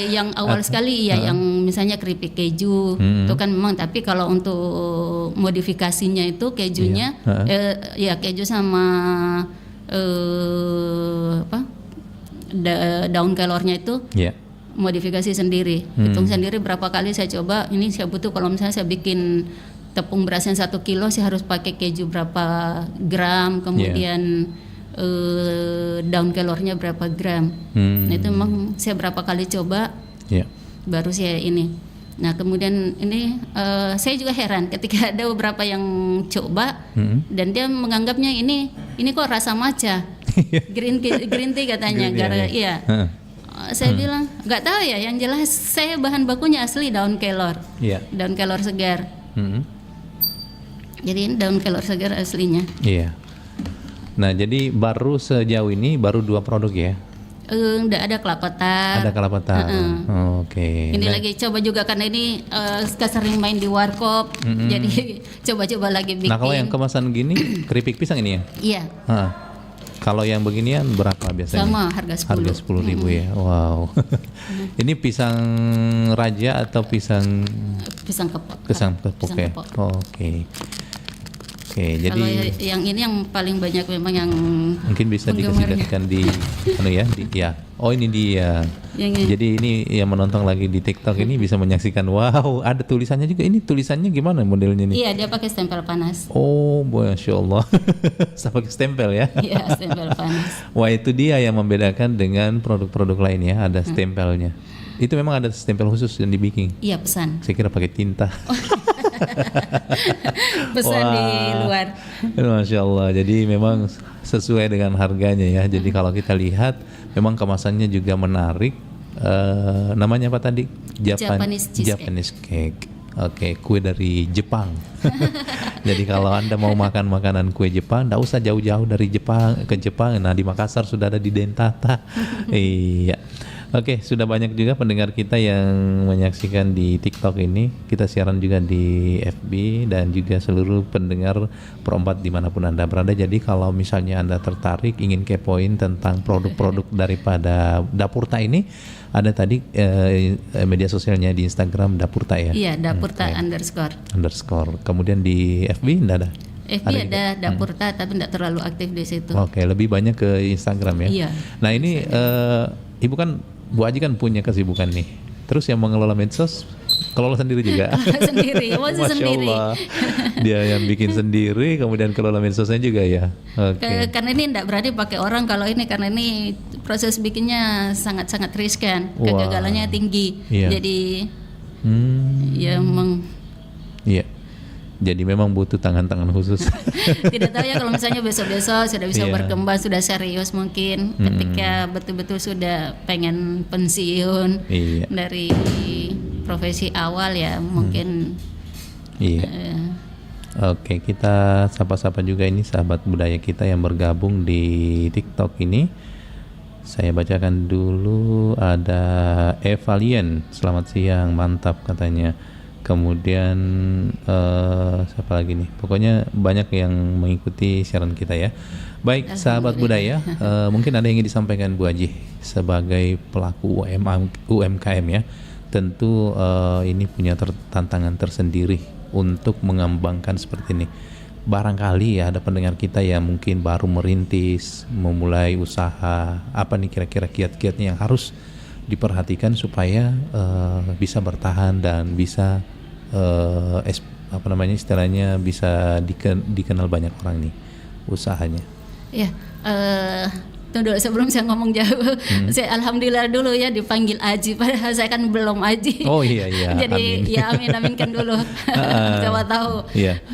[SPEAKER 5] Yang awal sekali yang misalnya keripik keju itu kan memang, tapi kalau untuk modifikasinya itu kejunya keju sama daun kelornya itu modifikasi sendiri. Hitung sendiri berapa kali saya coba, ini saya butuh, kalau misalnya saya bikin tepung berasnya 1 kilo, saya harus pakai keju berapa gram, kemudian daun kelornya berapa gram. Nah, itu memang saya berapa kali coba baru saya ini. Nah, kemudian ini saya juga heran ketika ada beberapa yang coba dan dia menganggapnya ini kok rasa matcha, green tea katanya. Saya bilang nggak tahu ya, yang jelas saya bahan bakunya asli daun kelor, daun kelor segar. Jadi ini daun kelor segar aslinya.
[SPEAKER 1] Iya. Nah, jadi baru sejauh ini baru 2 produk ya?
[SPEAKER 5] Udah ada kelapa tar.
[SPEAKER 1] Ada kelapa tar. Oke.
[SPEAKER 5] Ini lagi coba juga karena ini sering main di warkop, jadi coba-coba lagi bikin.
[SPEAKER 1] Nah, kalau yang kemasan gini keripik pisang ini ya?
[SPEAKER 5] Iya.
[SPEAKER 1] Kalau yang beginian berapa biasanya?
[SPEAKER 5] Sama, harga 10.
[SPEAKER 1] Harga 10.000 ya. Wow. Ini pisang raja atau pisang
[SPEAKER 5] kepok?
[SPEAKER 1] Pisang kepok ya. Oke. Oke, jadi
[SPEAKER 5] kalau yang ini yang paling banyak memang yang
[SPEAKER 1] mungkin bisa dikasihkan di Oh, ini dia. Jadi ini yang menonton lagi di TikTok ini bisa menyaksikan. Wow, ada tulisannya juga. Ini tulisannya gimana modelnya nih?
[SPEAKER 5] Iya, dia pakai stempel panas.
[SPEAKER 1] Oh, Masya Allah. Saya pakai stempel ya?
[SPEAKER 5] Iya, stempel panas.
[SPEAKER 1] Wah, itu dia yang membedakan dengan produk-produk lain ya, ada stempelnya. Itu memang ada stempel khusus yang dibikin?
[SPEAKER 5] Iya, pesan.
[SPEAKER 1] Saya kira pakai tinta.
[SPEAKER 5] Pesan di luar.
[SPEAKER 1] Masya Allah. Jadi memang sesuai dengan harganya ya. Jadi kalau kita lihat memang kemasannya juga menarik. Namanya apa tadi? Japanese cake. Oke, kue dari Jepang. Jadi kalau Anda mau makan makanan kue Jepang, enggak usah jauh-jauh dari Jepang ke Jepang. Nah, di Makassar sudah ada di Dentata. Iya. Oke, sudah banyak juga pendengar kita yang menyaksikan di TikTok ini. Kita siaran juga di FB dan juga seluruh pendengar Pro4 dimanapun Anda berada. Jadi kalau misalnya Anda tertarik ingin kepoin tentang produk-produk daripada Dapurta ini, ada tadi media sosialnya di Instagram Dapurta ya?
[SPEAKER 5] Iya, Dapurta _. Kemudian di FB enggak ada? FB ada Dapurta tapi enggak terlalu aktif di situ.
[SPEAKER 1] Oke, lebih banyak ke Instagram ya?
[SPEAKER 5] Iya.
[SPEAKER 1] Nah ini Ibu kan Bu Aji kan punya kesibukan nih. Terus yang mengelola medsos kelola sendiri juga.
[SPEAKER 5] Sendiri,
[SPEAKER 1] Masya
[SPEAKER 5] sendiri.
[SPEAKER 1] Allah. Dia yang bikin sendiri, kemudian kelola medsosnya juga ya. Oke.
[SPEAKER 5] Karena ini tidak berani pakai orang kalau ini, karena ini proses bikinnya sangat-sangat riskan, kegagalannya tinggi. Jadi ya memang.
[SPEAKER 1] Iya. Jadi memang butuh tangan-tangan khusus.
[SPEAKER 5] Tidak tahu ya kalau misalnya besok-besok sudah bisa berkembang, sudah serius mungkin ketika betul-betul sudah pengen pensiun dari profesi awal ya mungkin.
[SPEAKER 1] Oke, kita sapa-sapa juga ini sahabat budaya kita yang bergabung di TikTok ini. Saya bacakan dulu, ada Evalian, selamat siang, mantap katanya. Kemudian siapa lagi nih? Pokoknya banyak yang mengikuti siaran kita ya. Baik, sahabat budaya, mungkin ada yang ingin disampaikan Bu Aji sebagai pelaku UMKM ya. Tentu ini punya tantangan tersendiri untuk mengembangkan seperti ini. Barangkali ya ada pendengar kita yang mungkin baru merintis, memulai usaha. Apa nih kira-kira kiat-kiatnya yang harus diperhatikan supaya bisa bertahan dan bisa istilahnya bisa dikenal banyak orang nih usahanya.
[SPEAKER 5] Ya, tunggu sebelum saya ngomong jauh, saya alhamdulillah dulu ya dipanggil Aji, padahal saya kan belum Aji.
[SPEAKER 1] Oh iya.
[SPEAKER 5] Jadi
[SPEAKER 1] amin.
[SPEAKER 5] Aminkan dulu. Siapa tahu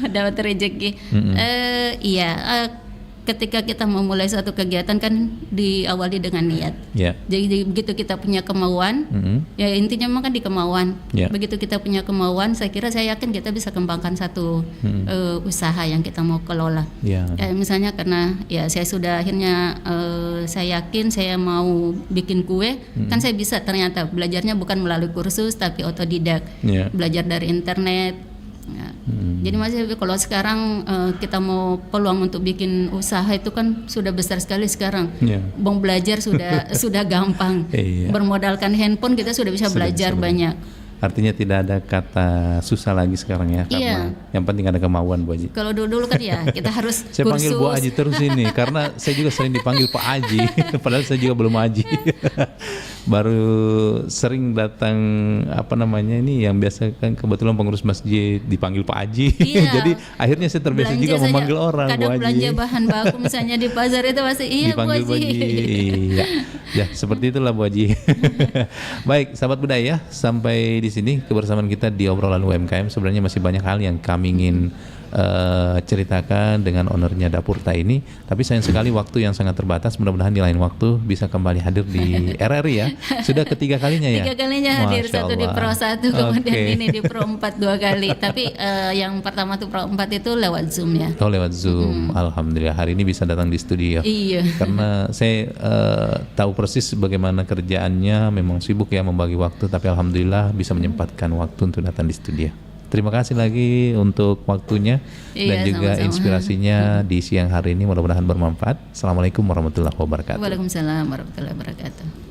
[SPEAKER 5] dapat rezeki. Ketika kita memulai suatu kegiatan kan diawali dengan niat. Jadi begitu kita punya kemauan, ya intinya memang kan di kemauan. Begitu kita punya kemauan, saya yakin kita bisa kembangkan satu usaha yang kita mau kelola. Misalnya karena ya saya sudah akhirnya saya yakin saya mau bikin kue, kan saya bisa ternyata belajarnya bukan melalui kursus tapi otodidak, belajar dari internet. Jadi masih kalau sekarang kita mau peluang untuk bikin usaha itu kan sudah besar sekali sekarang. Bang belajar sudah gampang. Bermodalkan handphone kita sudah bisa belajar banyak.
[SPEAKER 1] Artinya tidak ada kata susah lagi sekarang ya, karena yang penting ada kemauan Bu Aji.
[SPEAKER 5] Kalau dulu kan ya kita harus
[SPEAKER 1] saya
[SPEAKER 5] kursus.
[SPEAKER 1] Panggil Bu Aji terus ini karena saya juga sering dipanggil Pak Aji, padahal saya juga belum Aji. Baru sering datang ini yang biasa kan kebetulan pengurus masjid dipanggil Pak Aji. Jadi akhirnya saya terbiasa juga memanggil orang Bu Aji.
[SPEAKER 5] Kadang belanja bahan baku misalnya di pasar itu pasti
[SPEAKER 1] dipanggil Bu Aji. Ya, seperti itulah Bu Aji. Baik, sahabat budaya, sampai di sini kebersamaan kita di obrolan UMKM. Sebenarnya masih banyak hal yang kami ingin ceritakan dengan ownernya Dapurta ini. Tapi sayang sekali waktu yang sangat terbatas. Mudah-mudahan di lain waktu bisa kembali hadir di RRI ya. Sudah ketiga kalinya ya?
[SPEAKER 5] 3 kalinya hadir,
[SPEAKER 1] Masya
[SPEAKER 5] satu di
[SPEAKER 1] Allah.
[SPEAKER 5] Pro 1, kemudian
[SPEAKER 1] Oke.
[SPEAKER 5] ini di Pro 4 2 kali. Tapi yang pertama tuh Pro 4 itu lewat Zoom ya.
[SPEAKER 1] Oh, lewat Zoom. Alhamdulillah hari ini bisa datang di studio.
[SPEAKER 5] Iya.
[SPEAKER 1] Karena saya tahu persis bagaimana kerjaannya, memang sibuk ya membagi waktu, tapi alhamdulillah bisa menyempatkan waktu untuk datang di studio. Terima kasih lagi untuk waktunya dan
[SPEAKER 5] Iya,
[SPEAKER 1] juga
[SPEAKER 5] sama-sama.
[SPEAKER 1] inspirasinya di siang hari ini, mudah-mudahan bermanfaat. Assalamualaikum warahmatullahi wabarakatuh.
[SPEAKER 5] Waalaikumsalam warahmatullahi wabarakatuh.